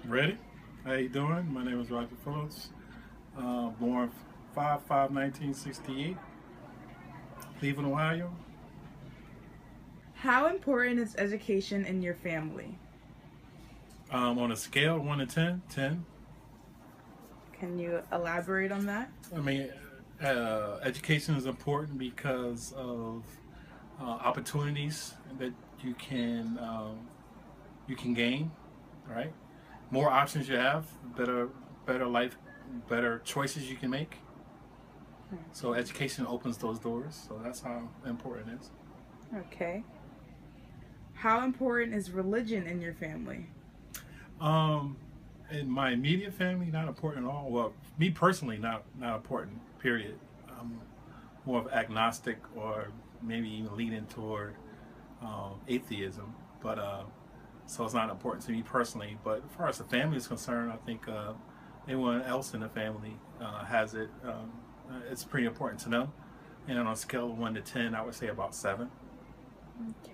Ready? How you doing? My name is Roger Phillips. Born 5/5/1968, Cleveland, Ohio. How important is education in your family? On a scale of 1 to 10, 10. Can you elaborate on that? I mean, education is important because of opportunities that you can gain, right? More options you have, better life, better choices you can make. So education opens those doors. So that's how important it is. Okay. How important is religion in your family? Um, in my immediate family, not important at all. Well, me personally, not important. Period. I'm more of agnostic, or maybe even leaning toward atheism. But so it's not important to me personally. But as far as the family is concerned, I think anyone else in the family has it. It's pretty important to know. And on a scale of 1 to 10, I would say about 7. Okay.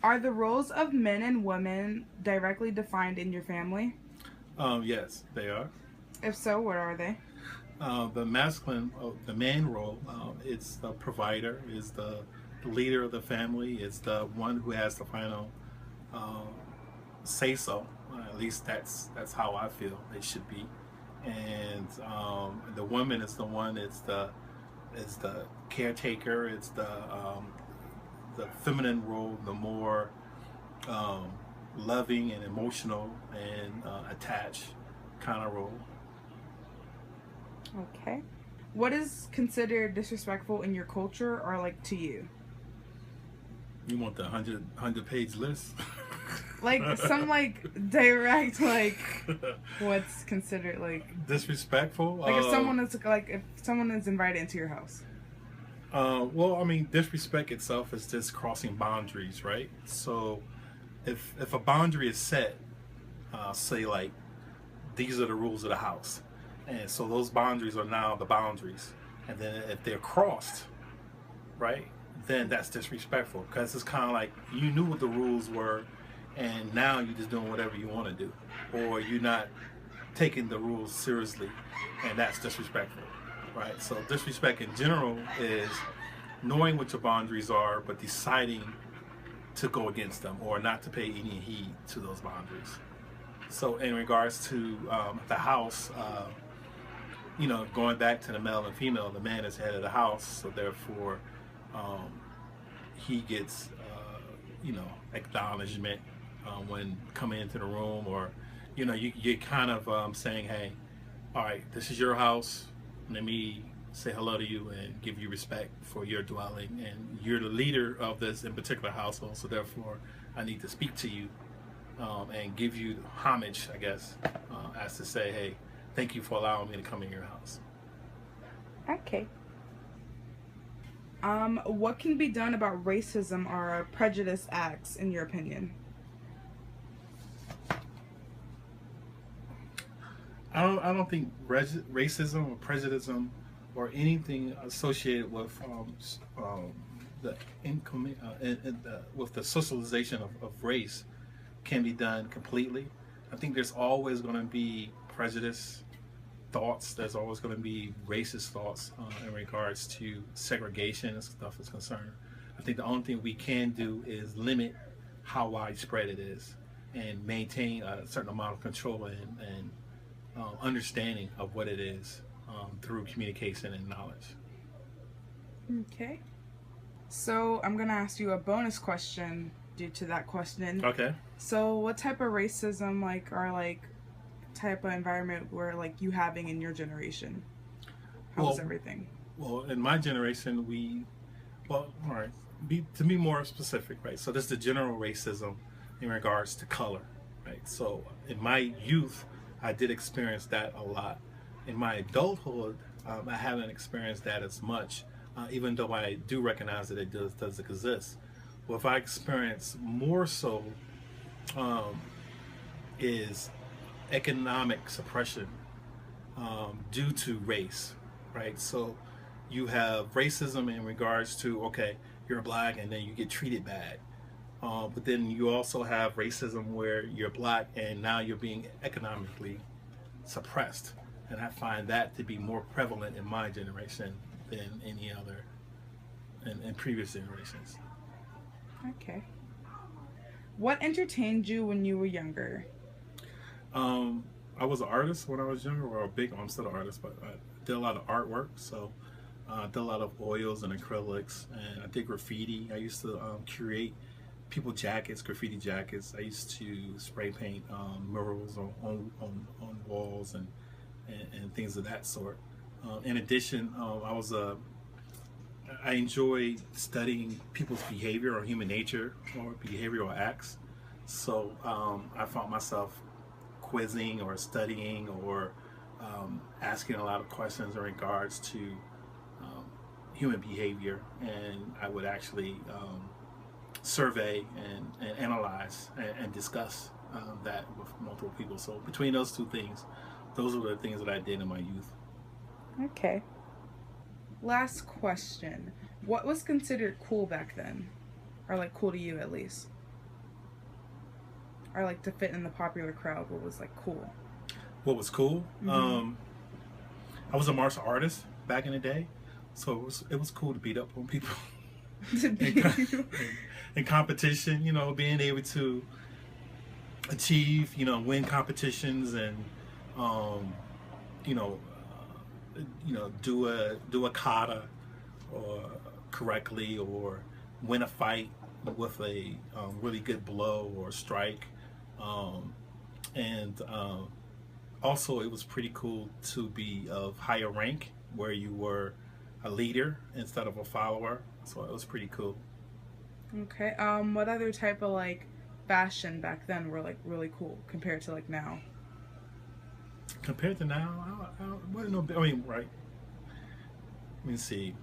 Are the roles of men and women directly defined in your family? Yes, they are. If so, what are they? The masculine, the man role, it's the provider, is the leader of the family, is the one who has the final uh, say so. At least that's how I feel it should be. And the woman is the one. It's the caretaker. It's the feminine role, the more um, loving and emotional and attached kind of role. Okay. What is considered disrespectful in your culture or like to you? You want the 100 page list? Like some like direct like what's considered Disrespectful? like if someone is invited into your house. Well, I mean, disrespect itself is just crossing boundaries, right? So, if a boundary is set, say like these are the rules of the house, and so those boundaries are now the boundaries, and then if they're crossed, right, then that's disrespectful because it's kind of like you knew what the rules were, and now you're just doing whatever you want to do, or you're not taking the rules seriously, and that's disrespectful, right? So disrespect in general is knowing what your boundaries are, but deciding to go against them or not to pay any heed to those boundaries. So in regards to the house, going back to the male and female, the man is head of the house, so therefore um, he gets, acknowledgement when coming into the room, or you're kind of saying, hey, all right, this is your house. Let me say hello to you and give you respect for your dwelling, and you're the leader of this in particular household, so therefore I need to speak to you and give you homage, I guess, as to say, hey, thank you for allowing me to come in your house. Okay. What can be done about racism or prejudice acts in your opinion? I don't think racism or prejudice or anything associated with the with the socialization of race can be done completely. I think there's always going to be prejudice thoughts. There's always going to be racist thoughts in regards to segregation and stuff is concerned. I think the only thing we can do is limit how widespread it is and maintain a certain amount of control and understanding of what it is through communication and knowledge. Okay. So I'm gonna ask you a bonus question due to that question. Okay. So what type of racism type of environment were like you having in your generation? How was everything? Well, in my generation, all right, to be more specific, right? So this is the general racism in regards to color, right? So in my youth, I did experience that a lot. In my adulthood, I haven't experienced that as much, even though I do recognize that it does exist. What I experience more so is economic suppression due to race, right? So you have racism in regards to, okay, you're black and then you get treated bad. But then you also have racism where you're black and now you're being economically suppressed. And I find that to be more prevalent in my generation than any other in previous generations. Okay. What entertained you when you were younger? Um, I was an artist when I was younger, or a big, I'm still an artist, but I did a lot of artwork. So I did a lot of oils and acrylics, and I did graffiti. I used to curate people jackets, graffiti jackets. I used to spray paint murals on walls and things of that sort. In addition, I enjoy studying people's behavior or human nature or behavioral acts. So I found myself quizzing or studying or asking a lot of questions in regards to human behavior, and I would actually survey and analyze and discuss that with multiple people. So between those two things, those were the things that I did in my youth. Okay. Last question. What was considered cool back then? Or like cool to you at least? Or like to fit in the popular crowd, what was like cool? What was cool? Mm-hmm. I was a martial artist back in the day, so it was cool to beat up on people in competition. You know, being able to achieve, win competitions and um, you know, do a kata or correctly or win a fight with a really good blow or strike, um, and also it was pretty cool to be of higher rank where you were a leader instead of a follower. So it was pretty cool. Okay. What other type of like fashion back then were like really cool compared to like now? Compared to now, I wasn't no. I mean, right? Let me see.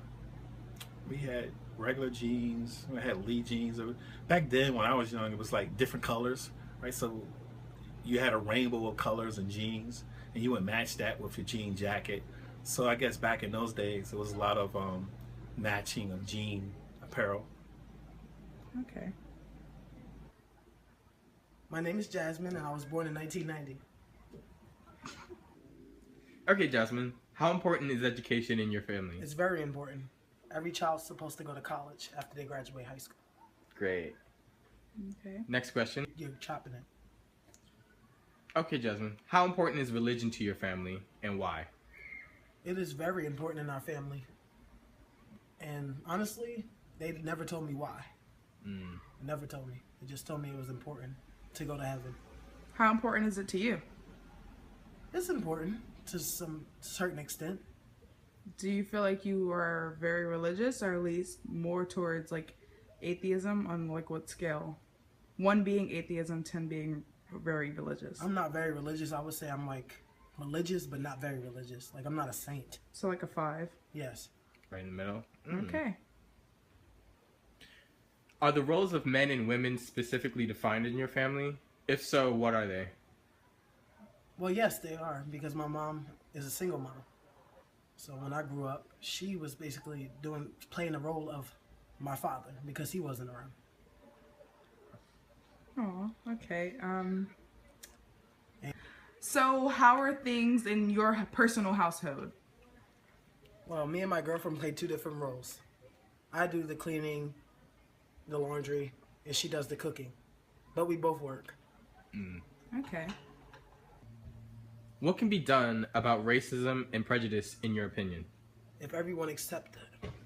We had regular jeans. We had Lee jeans. Back then, when I was young, it was like different colors, right? So you had a rainbow of colors and jeans, and you would match that with your jean jacket. So I guess back in those days, it was a lot of matching of jean apparel. Okay. My name is Jasmine, and I was born in 1990. Okay, Jasmine, how important is education in your family? It's very important. Every child's supposed to go to college after they graduate high school. Great. Okay. Next question. You're chopping it. Okay, Jasmine, how important is religion to your family and why? It is very important in our family. And honestly, they never told me why. Mm. They never told me. They just told me it was important to go to heaven. How important is it to you? It's important to some certain extent. Do you feel like you are very religious or at least more towards like atheism on like what scale? One being atheism, 10 being very religious. I'm not very religious. I would say I'm like religious, but not very religious. Like I'm not a saint. So like a 5. Yes. Right in the middle. Okay. Are the roles of men and women specifically defined in your family? If so, what are they? Well, yes, they are, because my mom is a single mom. So when I grew up, she was basically playing the role of my father because he wasn't around. Oh, okay. So how are things in your personal household? Well, me and my girlfriend play 2 different roles. I do the cleaning, the laundry, and she does the cooking. But we both work. Okay. What can be done about racism and prejudice in your opinion? If everyone accepted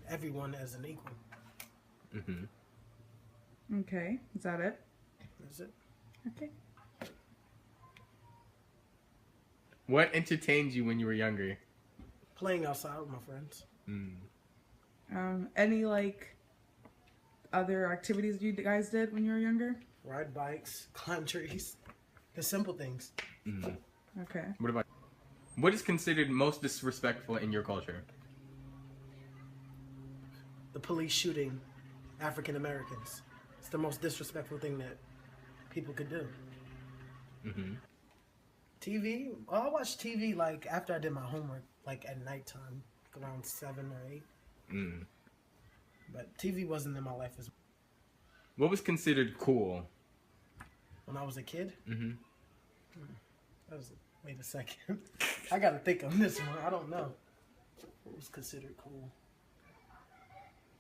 everyone as an equal. Mm-hmm. Okay. Is that it? That's it. Okay. What entertained you when you were younger? Playing outside with my friends. Any like other activities you guys did when you were younger? Ride bikes, climb trees. The simple things. Okay. What is considered most disrespectful in your culture? The police shooting African Americans. It's the most disrespectful thing that people could do. TV? Well, I watched TV like after I did my homework, like at nighttime, like around 7 or 8. But TV wasn't in my life as What was considered cool? When I was a kid? Mm-hmm. That was, wait a second. I gotta think on this one. I don't know. What was considered cool?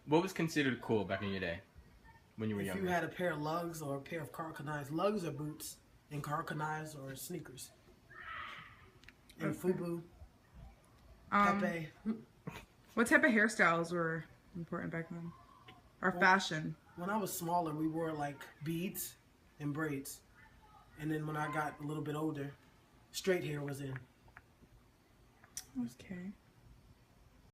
What was considered cool back in your day when you were If younger? you had a pair of lugs or a pair of Carcanized lugs or boots, and Carcanized or sneakers. And Fubu, Pepe. What type of hairstyles were important back then? Or fashion? When I was smaller, we wore like beads and braids. And then when I got a little bit older, straight hair was in. Okay.